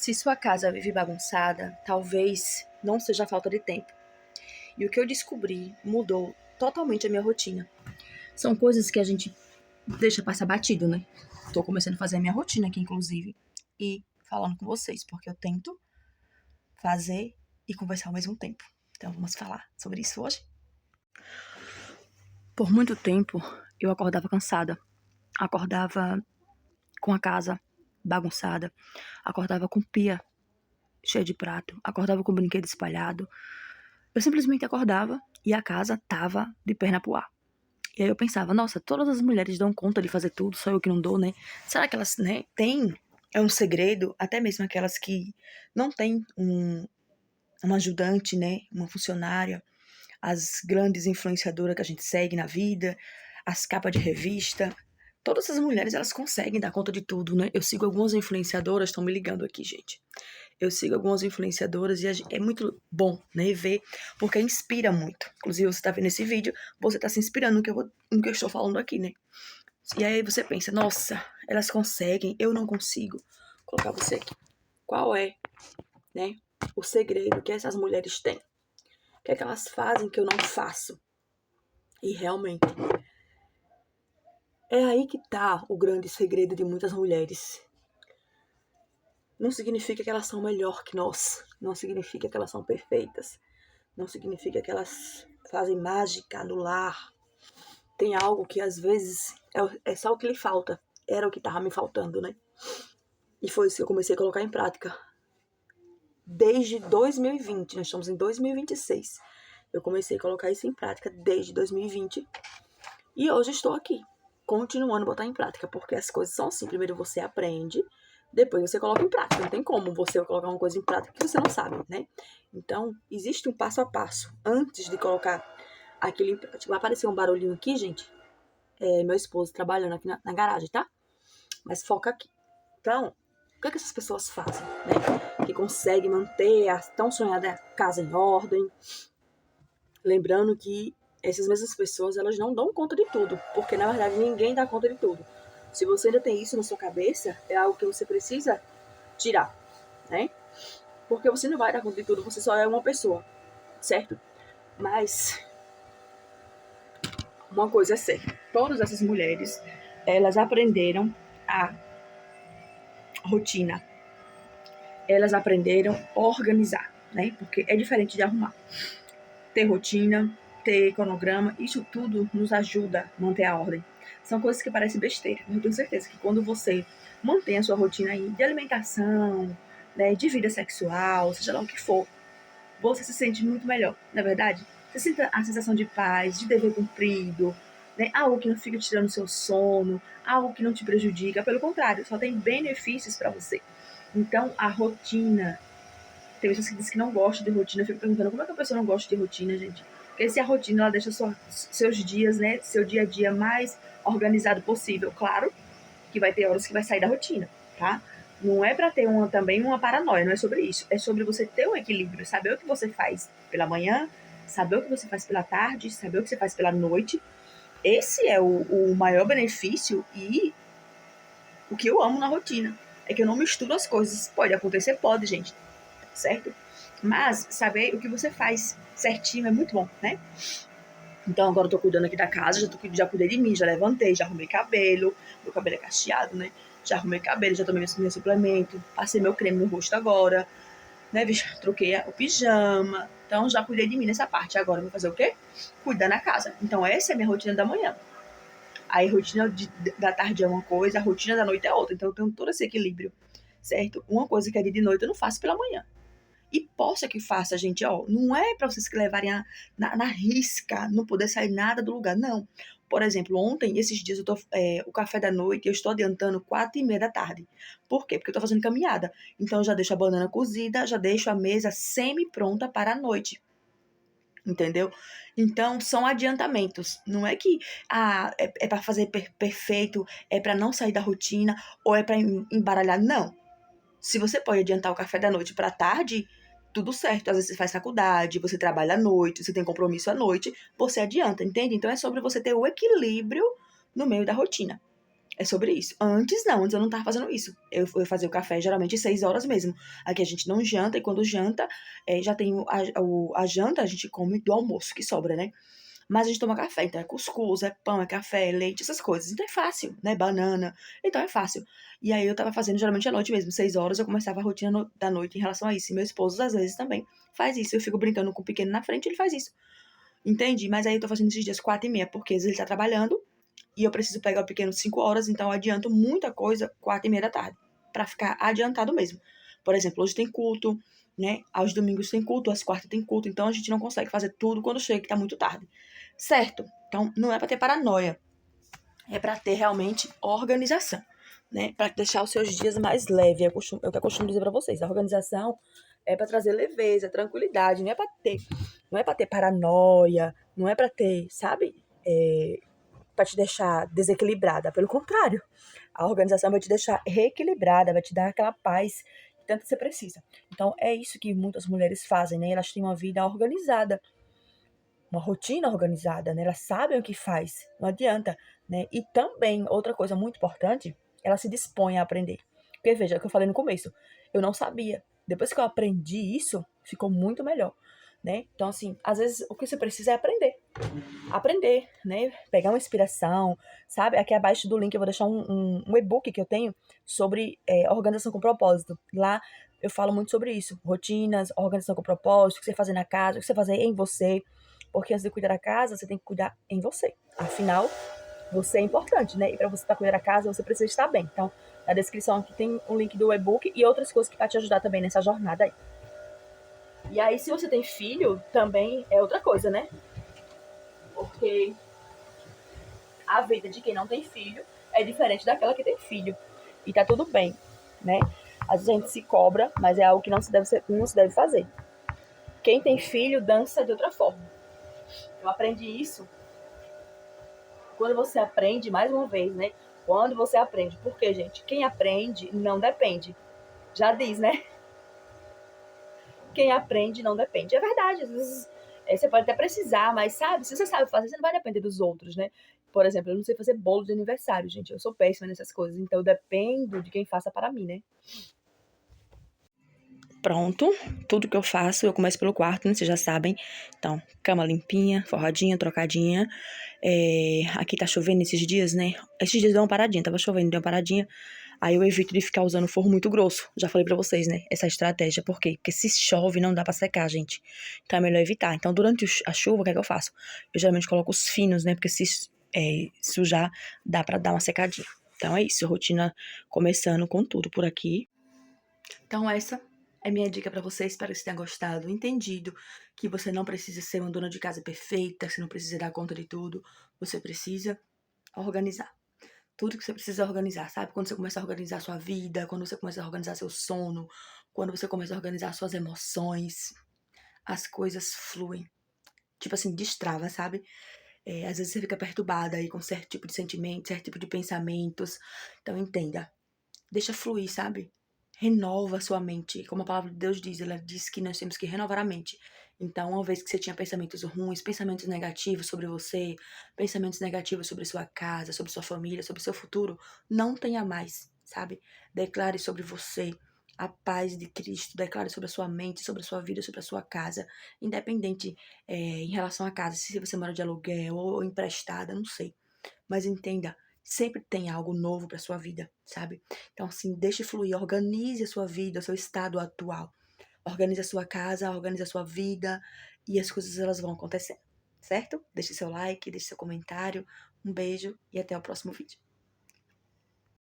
Se sua casa vive bagunçada, talvez não seja falta de tempo. E o que eu descobri mudou totalmente a minha rotina. São coisas que a gente deixa passar batido, né? Tô começando a fazer a minha rotina aqui, inclusive. E falando com vocês, porque eu tento fazer e conversar ao mesmo tempo. Então vamos falar sobre isso hoje. Por muito tempo, eu acordava cansada. Acordava com a casa bagunçada. Acordava com pia cheia de prato. Acordava com o brinquedo espalhado. Eu simplesmente acordava e a casa tava de perna pro ar. E aí eu pensava, nossa, todas as mulheres dão conta de fazer tudo, só eu que não dou, né? Será que elas, né, têm um segredo, até mesmo aquelas que não têm uma ajudante, né, uma funcionária, as grandes influenciadoras que a gente segue na vida, as capas de revista, todas essas mulheres, elas conseguem dar conta de tudo, né? Eu sigo algumas influenciadoras, estão me ligando aqui, gente. Eu sigo algumas influenciadoras e é muito bom, né, ver, porque inspira muito. Inclusive, você tá vendo esse vídeo, você tá se inspirando no que eu estou falando aqui, né? E aí você pensa, nossa, elas conseguem, eu não consigo. Vou colocar você aqui. Qual é, né, o segredo que essas mulheres têm? O que é que elas fazem que eu não faço? E realmente, é aí que tá o grande segredo de muitas mulheres. Não significa que elas são melhor que nós. Não significa que elas são perfeitas. Não significa que elas fazem mágica no lar. Tem algo que às vezes é só o que lhe falta. Era o que estava me faltando, né? E foi isso que eu comecei a colocar em prática. Desde 2020, nós estamos em 2026. Eu comecei a colocar isso em prática desde 2020. E hoje estou aqui, continuando a botar em prática, porque as coisas são assim. Primeiro você aprende, depois você coloca em prática. Não tem como você colocar uma coisa em prática que você não sabe, né? Então, existe um passo a passo antes de colocar aquilo em prática. Vai aparecer um barulhinho aqui, gente. É meu esposo trabalhando aqui na garagem, tá? Mas foca aqui. Então, o que essas pessoas fazem, né? Que conseguem manter a tão sonhada casa em ordem. Lembrando que essas mesmas pessoas, elas não dão conta de tudo, porque na verdade ninguém dá conta de tudo. Se você ainda tem isso na sua cabeça, é algo que você precisa tirar, né? Porque você não vai dar conta de tudo, você só é uma pessoa, certo? Mas uma coisa é certa, todas essas mulheres, elas aprenderam a rotina, elas aprenderam a organizar, né? Porque é diferente de arrumar. Ter rotina, ter cronograma, isso tudo nos ajuda a manter a ordem. São coisas que parecem besteira, mas eu tenho certeza que quando você mantém a sua rotina aí de alimentação, né, de vida sexual, seja lá o que for, você se sente muito melhor, não é verdade? Você sente a sensação de paz, de dever cumprido, né, algo que não fica tirando o seu sono, algo que não te prejudica, pelo contrário, só tem benefícios para você. Então, a rotina. Tem pessoas que dizem que não gostam de rotina. Eu fico perguntando como é que a pessoa não gosta de rotina, gente? Porque se a rotina ela deixa seus dias, né, seu dia a dia mais organizado possível, claro que vai ter horas que vai sair da rotina, tá? Não é para ter também uma paranoia, não é sobre isso. É sobre você ter um equilíbrio, saber o que você faz pela manhã, saber o que você faz pela tarde, saber o que você faz pela noite. Esse é o maior benefício e o que eu amo na rotina. É que eu não misturo as coisas. Pode acontecer, pode, gente, certo? Mas saber o que você faz certinho é muito bom, né? Então agora eu tô cuidando aqui da casa, já cuidei de mim, já levantei, já arrumei cabelo, meu cabelo é cacheado, né? Já arrumei cabelo, já tomei meu suplemento, passei meu creme no rosto agora, né? Troquei o pijama, então já cuidei de mim nessa parte. Agora eu vou fazer o quê? Cuidar na casa. Então essa é a minha rotina da manhã. Aí a rotina da tarde é uma coisa, a rotina da noite é outra. Então eu tenho todo esse equilíbrio, certo? Uma coisa que é de noite eu não faço pela manhã. E possa que faça, gente, ó, não é para vocês que levarem na risca, não poder sair nada do lugar, não. Por exemplo, ontem, esses dias, o café da noite, eu estou adiantando 4h30 da tarde. Por quê? Porque eu estou fazendo caminhada. Então, eu já deixo a banana cozida, já deixo a mesa semi-pronta para a noite. Entendeu? Então, são adiantamentos. Não é que é para fazer perfeito, é para não sair da rotina, ou é para embaralhar, não. Se você pode adiantar o café da noite para tarde, tudo certo. Às vezes você faz faculdade, você trabalha à noite, você tem compromisso à noite, você adianta, entende? Então é sobre você ter o equilíbrio no meio da rotina. É sobre isso. Antes não, antes eu não tava fazendo isso. Eu fazia o café geralmente 6 horas mesmo. Aqui a gente não janta, e quando janta, já tem a janta, a gente come do almoço que sobra, né? Mas a gente toma café, então é cuscuz, é pão, é café, é leite, essas coisas. Então é fácil, né? Banana. Então é fácil. E aí eu tava fazendo geralmente à noite mesmo, 6 horas eu começava a rotina da noite em relação a isso. E meu esposo, às vezes, também faz isso. Eu fico brincando com o pequeno na frente, ele faz isso. Entende? Mas aí eu tô fazendo esses dias 4h30, porque às vezes ele tá trabalhando e eu preciso pegar o pequeno 5 horas, então eu adianto muita coisa 4h30 da tarde, pra ficar adiantado mesmo. Por exemplo, hoje tem culto, né? Aos domingos tem culto, às quartas tem culto, então a gente não consegue fazer tudo quando chega, que tá muito tarde. Certo? Então não é pra ter paranoia, é pra ter realmente organização, né? Pra deixar os seus dias mais leves. É o que eu costumo dizer pra vocês. A organização é pra trazer leveza, tranquilidade, não é pra ter paranoia, não é pra ter, sabe? Pra te deixar desequilibrada. Pelo contrário, a organização vai te deixar reequilibrada, vai te dar aquela paz que tanto você precisa. Então, é isso que muitas mulheres fazem, né? Elas têm uma vida organizada, uma rotina organizada, né? Elas sabem o que faz, não adianta, né? E também, outra coisa muito importante, ela se dispõe a aprender. Porque, veja, é o que eu falei no começo, eu não sabia. Depois que eu aprendi isso, ficou muito melhor, né? Então, assim, às vezes o que você precisa é aprender, né? Pegar uma inspiração, sabe? Aqui abaixo do link eu vou deixar um e-book que eu tenho sobre organização com propósito. Lá eu falo muito sobre isso. Rotinas, organização com propósito, o que você fazer na casa, o que você fazer em você. Porque antes de cuidar da casa, você tem que cuidar em você. Afinal, você é importante, né? E para você estar cuidando da casa, você precisa estar bem. Então, na descrição aqui tem um link do e-book e outras coisas que vai te ajudar também nessa jornada aí. E aí, se você tem filho, também é outra coisa, né? Porque a vida de quem não tem filho é diferente daquela que tem filho. E tá tudo bem, né? Às vezes a gente se cobra, mas é algo que não se deve fazer. Quem tem filho dança de outra forma. Eu aprendi isso quando você aprende, mais uma vez, né? Quando você aprende. Porque, gente, quem aprende não depende. Já diz, né? Quem aprende não depende. É verdade, às vezes você pode até precisar, mas sabe, se você sabe fazer, você não vai depender dos outros, né? Por exemplo, eu não sei fazer bolo de aniversário, gente. Eu sou péssima nessas coisas, então eu dependo de quem faça para mim, né? Pronto, tudo que eu faço, eu começo pelo quarto, né? Vocês já sabem. Então, cama limpinha, forradinha, trocadinha. Aqui tá chovendo esses dias, né? Esses dias deu uma paradinha, tava chovendo, deu uma paradinha. Aí eu evito de ficar usando forro muito grosso. Já falei pra vocês, né? Essa estratégia. Por quê? Porque se chove, não dá pra secar, gente. Então é melhor evitar. Então, durante a chuva, o que é que eu faço? Eu geralmente coloco os finos, né? Porque se sujar, dá pra dar uma secadinha. Então é isso, rotina começando com tudo por aqui. Então essa é minha dica pra você. Espero que você tenha gostado, entendido que você não precisa ser uma dona de casa perfeita, você não precisa dar conta de tudo. Você precisa organizar. Tudo que você precisa organizar, sabe? Quando você começa a organizar a sua vida, quando você começa a organizar seu sono, quando você começa a organizar suas emoções, as coisas fluem. Tipo assim, destrava, sabe? Às vezes você fica perturbada aí com certo tipo de sentimento, certo tipo de pensamentos. Então entenda. Deixa fluir, sabe? Renova a sua mente. Como a palavra de Deus diz, ela diz que nós temos que renovar a mente. Então, uma vez que você tinha pensamentos ruins, pensamentos negativos sobre você, pensamentos negativos sobre sua casa, sobre sua família, sobre seu futuro, não tenha mais, sabe? Declare sobre você a paz de Cristo, declare sobre a sua mente, sobre a sua vida, sobre a sua casa, independente em relação à casa, se você mora de aluguel ou emprestada, não sei. Mas entenda, sempre tem algo novo para sua vida, sabe? Então, assim, deixe fluir, organize a sua vida, o seu estado atual. Organize a sua casa, organize a sua vida e as coisas elas vão acontecendo, certo? Deixe seu like, deixe seu comentário. Um beijo e até o próximo vídeo.